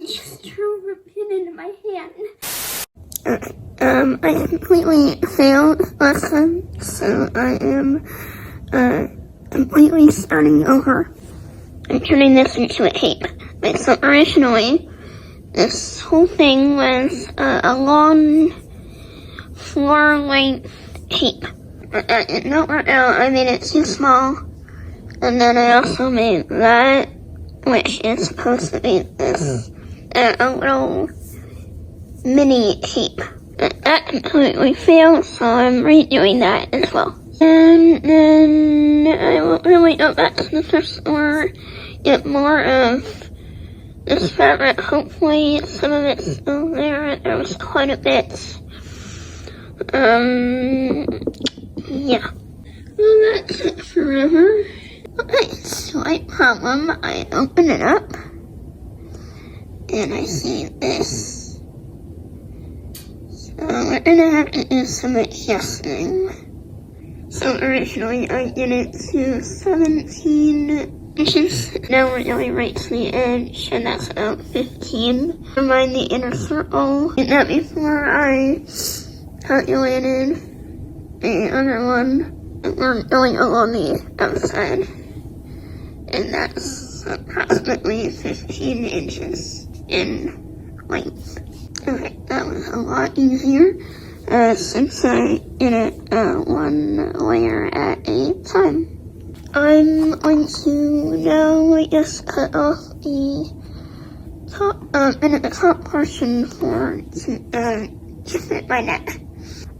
just drove a pin into my hand. I completely failed last time, so I am, completely starting over. I'm turning this into a cape. But so originally, this whole thing was a long floor-length cape. It not work out. I made it too small, and then I also made that, which is supposed to be this a little mini cape. That completely failed, so I'm redoing that as well. And then I will really go back to the thrift store, get more of this fabric. Hopefully some of it's still there. There was quite a bit. Yeah. Well, that's it forever. Okay, slight problem. I open it up, and I see this. So we're gonna have to do some adjusting. So originally I did it to 17 inches. Now we're going right to the edge, and that's about 15. Remind the inner circle. Did that before I calculated the other one. We're going along the outside, and that's approximately 15 inches in length. Okay, that was a lot easier, since I did it one layer at a time. I'm going to now, I guess, cut off the top, the top portion to fit my neck.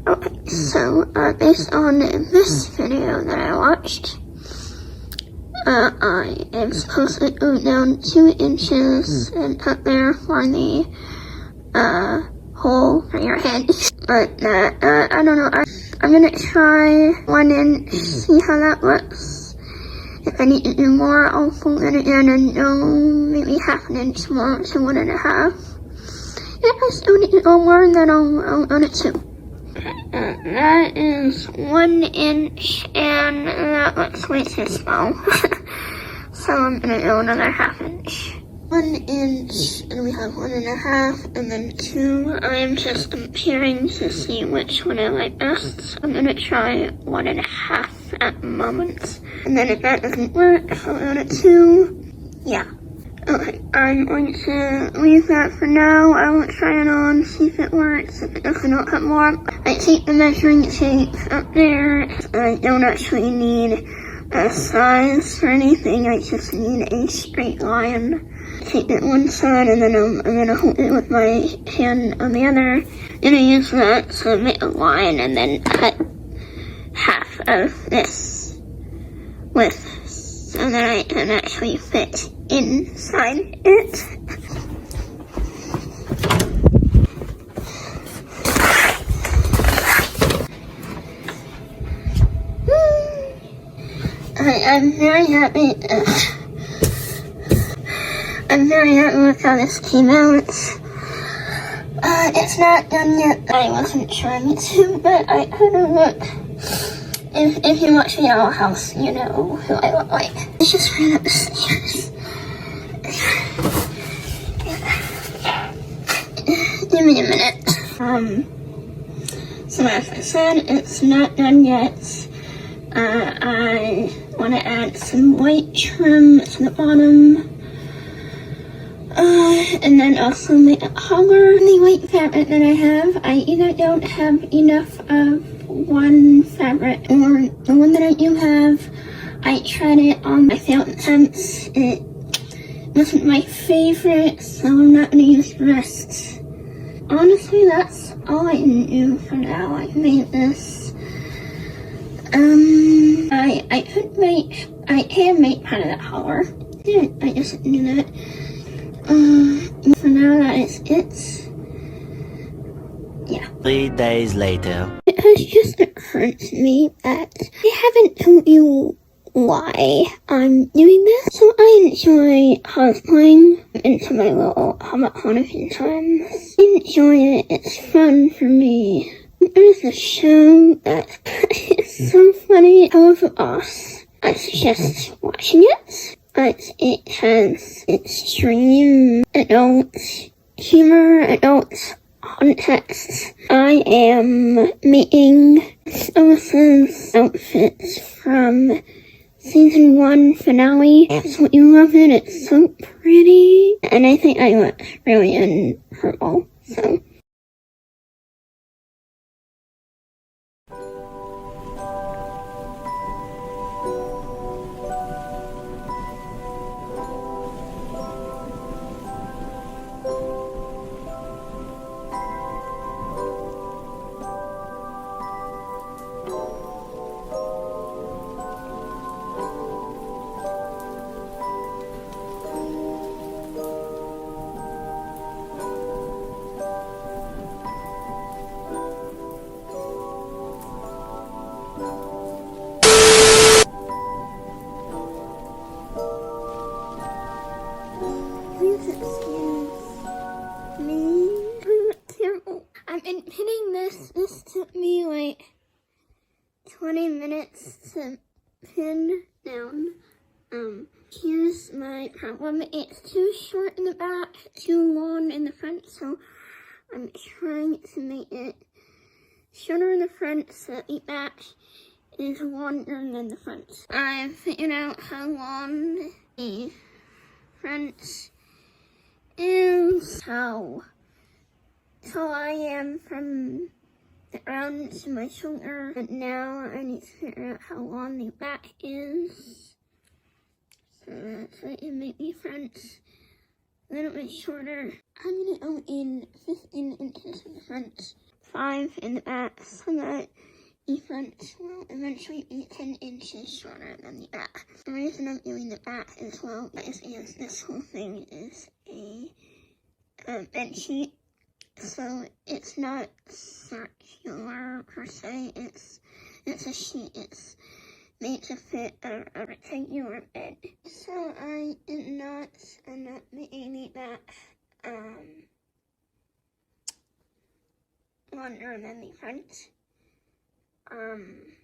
Okay, so, based on this video that I watched, I am supposed to go down 2 inches and cut there for the, hole for your head. But, I don't know, I'm gonna try 1 inch, see how that looks. If I need to do more, I'll fold it again and go maybe half an inch more to 1.5. If I still need to go more, then I'll go to 2. That is 1 inch, and that looks way too small. So I'm gonna go another half inch. 1 inch, and we have 1.5, and then 2. I'm just comparing to see which one I like best. So I'm gonna try 1.5 at the moment. And then if that doesn't work, I'll go to 2. Yeah. Okay, I'm going to leave that for now. I will try it on, see if it works. If it doesn't, I'll cut more. I keep the measuring tape up there. I don't actually need a size for anything. I just need a straight line. Take it one side, and then I'm gonna hold it with my hand on the other. I'm gonna use that to make a line, and then cut half of this with, so that I can actually fit inside it. I'm very happy. I'm very happy with how this came out. It's not done yet. I wasn't sure me too, but I don't look. If you watch the Owl House, you know who I look like. I just ran up the stairs. Give me a minute. So as I said, it's not done yet. I want to add some white trim to the bottom. And then also make a collar. The white fabric that I have, I either don't have enough of one fabric, or the one that I do have, I tried it on, I failed attempts. It wasn't my favorite, so I'm not going to use the rest. Honestly, that's all I can do for now. I made this. I can make part of the collar. Yeah, I just didn't do that. For now, that is it. Yeah. 3 days later. It has just occurred to me that I haven't told you why I'm doing this. So I enjoy cosplaying into my little Comic-Con a few times. I enjoy it, it's fun for me. There's a show that is so funny, Helluva Boss. I suggest watching it. but it has extreme adult humor, adult context. I am making Stolas' outfits from season 1 finale. So you love it, it's so pretty. And I think I look really in purple, so. Please excuse me. I'm careful. I've been pinning this. This took me like 20 minutes to pin down. Here's my problem. It's too short in the back, too long in the front, so I'm trying to make it shorter in the front so that the back is longer than the front. I've figured out how long the front is, how tall I am from the ground to my shoulder, and now I need to figure out how long the back is, so that I can make the front a little bit shorter. I'm gonna go in 15 inches in the front, 5 in the back, so that the front will eventually be 10 inches shorter than the back. The reason I'm doing the back as well is because this whole thing is a bed sheet, so it's not circular per se, it's a sheet, it's made to fit a rectangular bed. So I'm not making the back longer than the front. I'm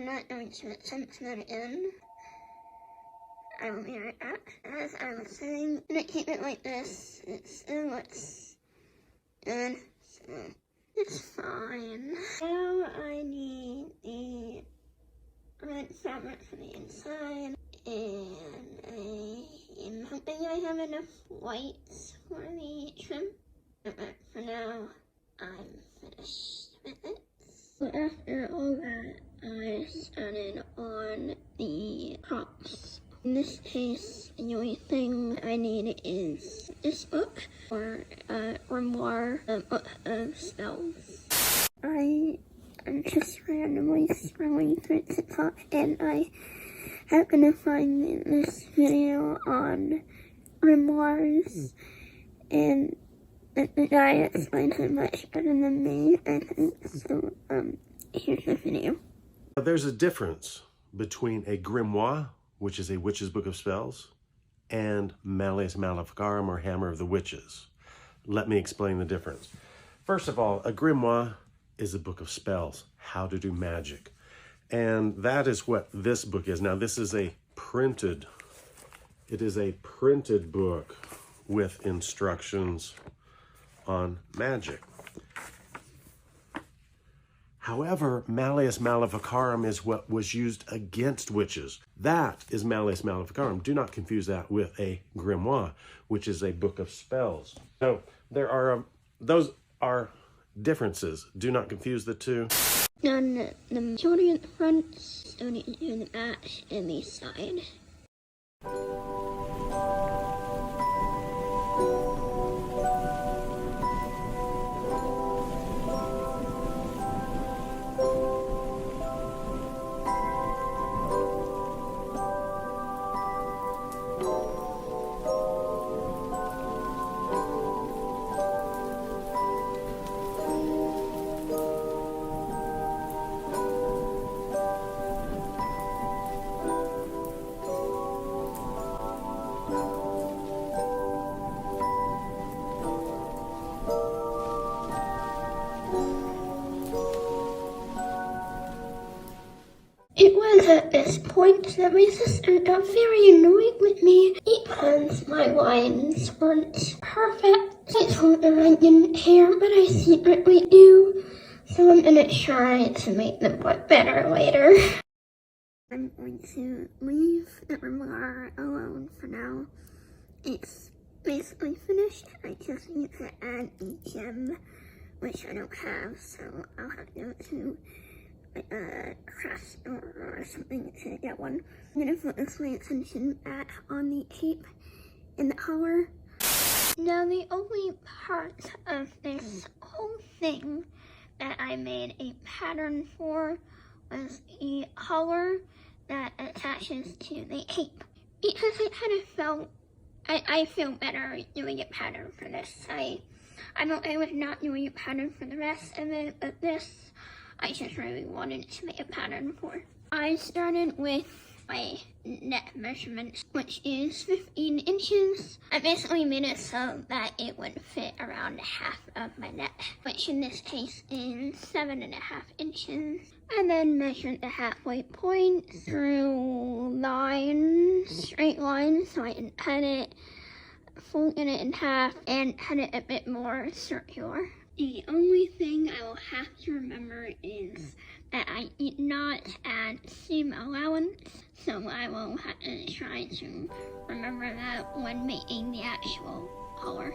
not going to attempt that again. I will be right back. As I was saying, I'm gonna keep it like this. It still looks good, so it's fine. Now I need the red fabric for the inside, and I am hoping I have enough white for the trim. But for now, I'm finished with it. So after all that, I started on the props. In this case, the only thing I need is this book, or Grimoire, a book of spells. I am just randomly scrolling through TikTok, and I happen to find this video on grimoires, and the guy explains it much better than me, I think, so here's the video. There's a difference between a grimoire, which is a witch's book of spells, and Malleus Maleficarum, or Hammer of the Witches. Let me explain the difference. First of all, a grimoire is a book of spells, how to do magic. And that is what this book is. Now, this is a printed book with instructions on magic. However, Malleus Maleficarum is what was used against witches. That is Malleus Maleficarum. Do not confuse that with a grimoire, which is a book of spells. So there are, those are differences. Do not confuse the two. Done the majority at the front, starting to do the back and the side. point that my sister got very annoyed with me because my lines weren't perfect. I told her I didn't care, but I secretly do. So I'm gonna try to make them look better later. I'm going to leave the Grimoire alone for now. It's basically finished. I just need to add a gem, which I don't have, so I'll have to go to a craft store or something to get one. I'm gonna focus my attention back on the cape and the collar. Now the only part of this whole thing that I made a pattern for was a collar that attaches to the cape. Because I kind of felt, I feel better doing a pattern for this. I'm okay with not doing a pattern for the rest of it, but this, I just really wanted to make a pattern for. I started with my neck measurement, which is 15 inches. I basically made it so that it would fit around half of my neck, which in this case is 7.5 inches. And then measured the halfway point through lines, straight lines, so I can cut it, folded it in half, and cut it a bit more circular. The only thing I will have to remember is that I did not add seam allowance, so I will have to try to remember that when making the actual collar.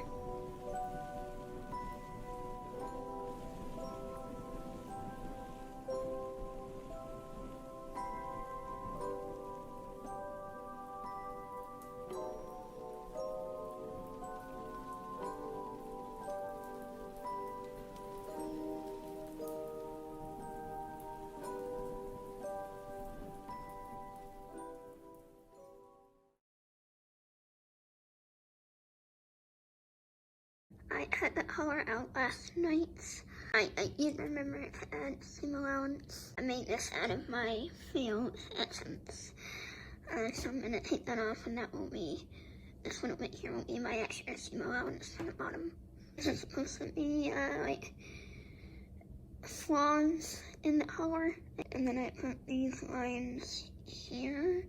I cut the collar out last night. I did remember to add seam allowance. I made this out of my failed essence. So I'm gonna take that off, and that will be, this little bit here will be my extra seam allowance on the bottom. This is supposed to be like flaws in the collar. And then I put these lines here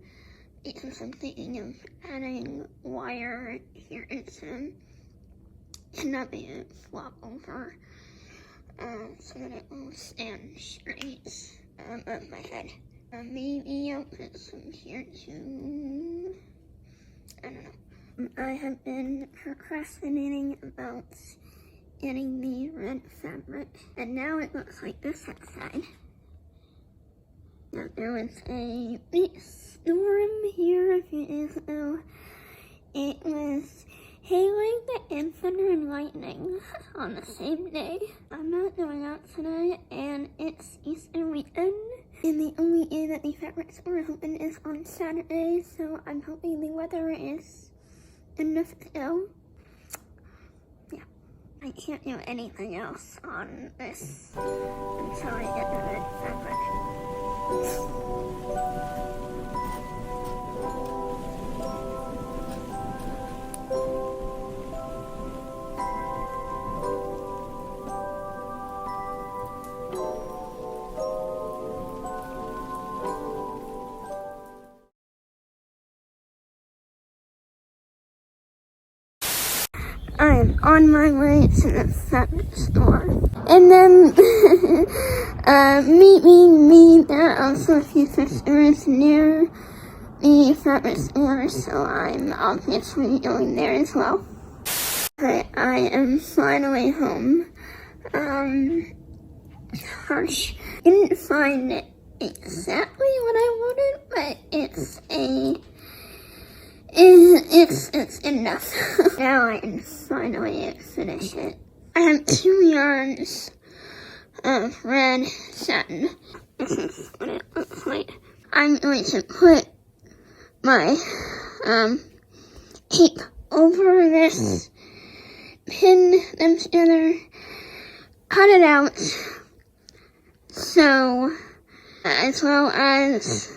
because I'm thinking of adding wire here into to not be a flop over, so that it will stand straight above my head. Maybe I'll put some here too. I don't know. I have been procrastinating about getting the red fabric, and now it looks like this outside. Now there was a big storm here a few days ago. It was hailing and thunder and lightning on the same day. I'm not going out tonight, and it's Easter weekend, and the only day that the fabric store is open is on Saturday, so I'm hoping the weather is enough to go. Yeah, I can't do anything else on this until I get the red fabric. I am on my way to the fabric store. And then, there are also a few sisters near the fabric store, so I'm obviously going there as well. Okay, I am finally home. Harsh. Didn't find exactly what I wanted, but it's enough. Now I can finally finish it. I have 2 yards of red satin. This is what it looks like. I'm going to put my cape over this, pin them together, cut it out, so as well as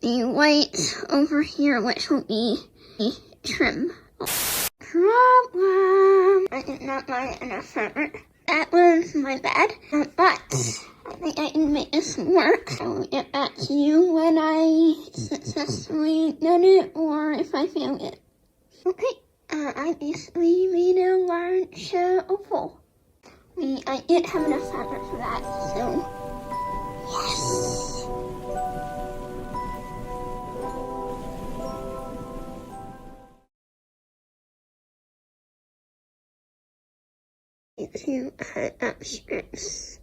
the white over here, which will be trim. Problem! I did not buy enough fabric. That was my bad, but I think I can make this work. I will get back to you when I I basically made a large opal. I did have enough fabric for that, so yes. To cut up strips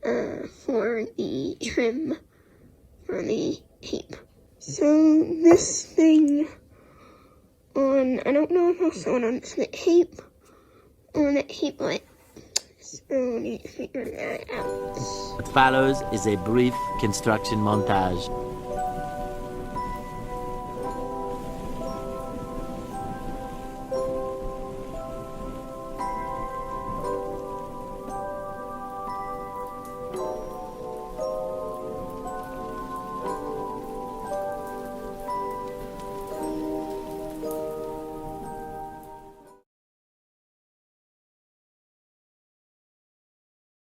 for the trim for the cape. So this thing on, I don't know if I'll sew it on the cape or the capelet. So we need to figure that out. What follows is a brief construction montage.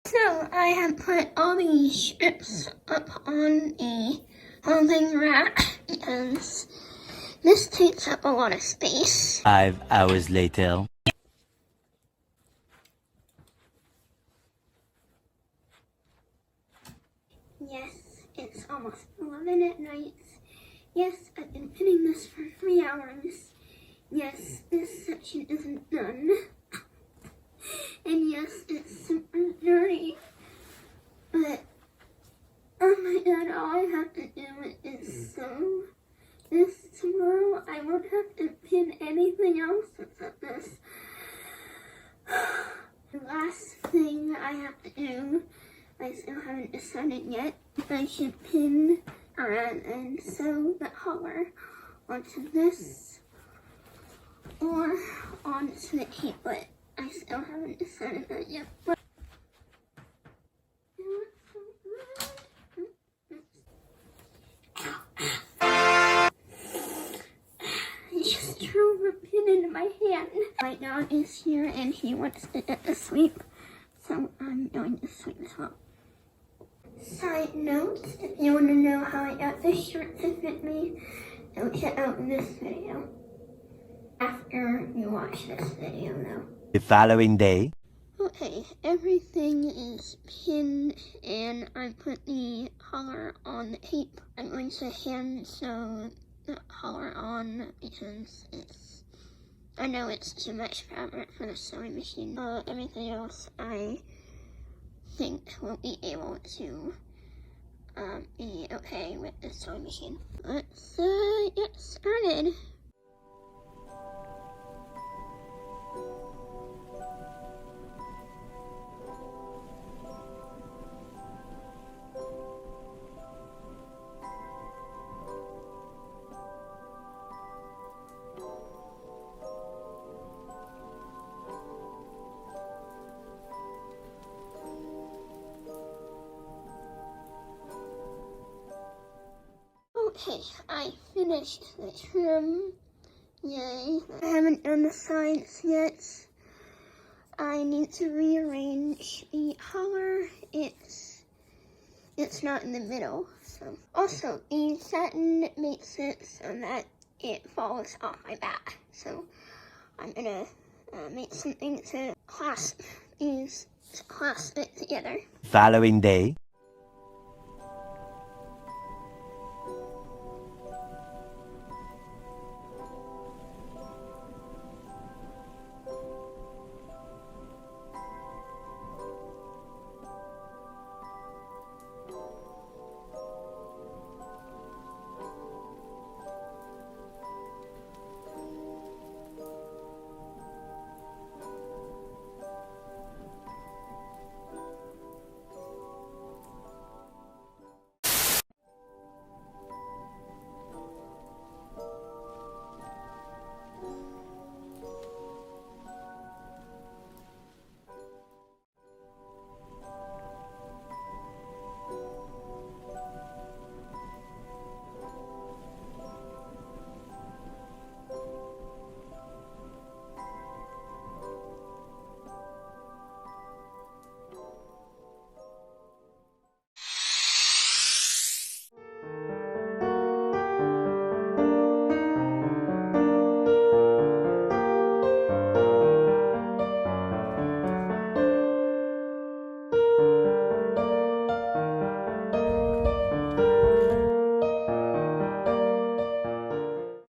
So I have put all these strips up on the clothing rack because this takes up a lot of space. 5 hours later. Yes, it's almost 11 at night. Yes, I've been pinning this for 3 hours. Yes, this section isn't done. And yes, it's super dirty. But, oh my god, all I have to do is sew this tomorrow. I won't have to pin anything else except this. The last thing I have to do, I still haven't decided yet, if I should pin and sew the collar onto this or onto the capelet. I still haven't decided that yet, but it looks so good. I just drove a pin into my hand. My dog is here and he wants to get to sleep, so I'm going to sleep as well. Side note, if you want to know how I got this shirt to fit me, go check out this video. After you watch this video, though. The following day. Okay, everything is pinned and I put the collar on the cape. I'm going to hand sew the collar on because I know it's too much fabric for the sewing machine. Everything else I think we'll be able to be okay with the sewing machine. Let's get started. Okay, I finished the trim. Yay. I haven't done the sides yet. I need to rearrange the collar. It's not in the middle. So also the satin makes it so that it falls off my back. So I'm gonna make something to clasp it together. Following day.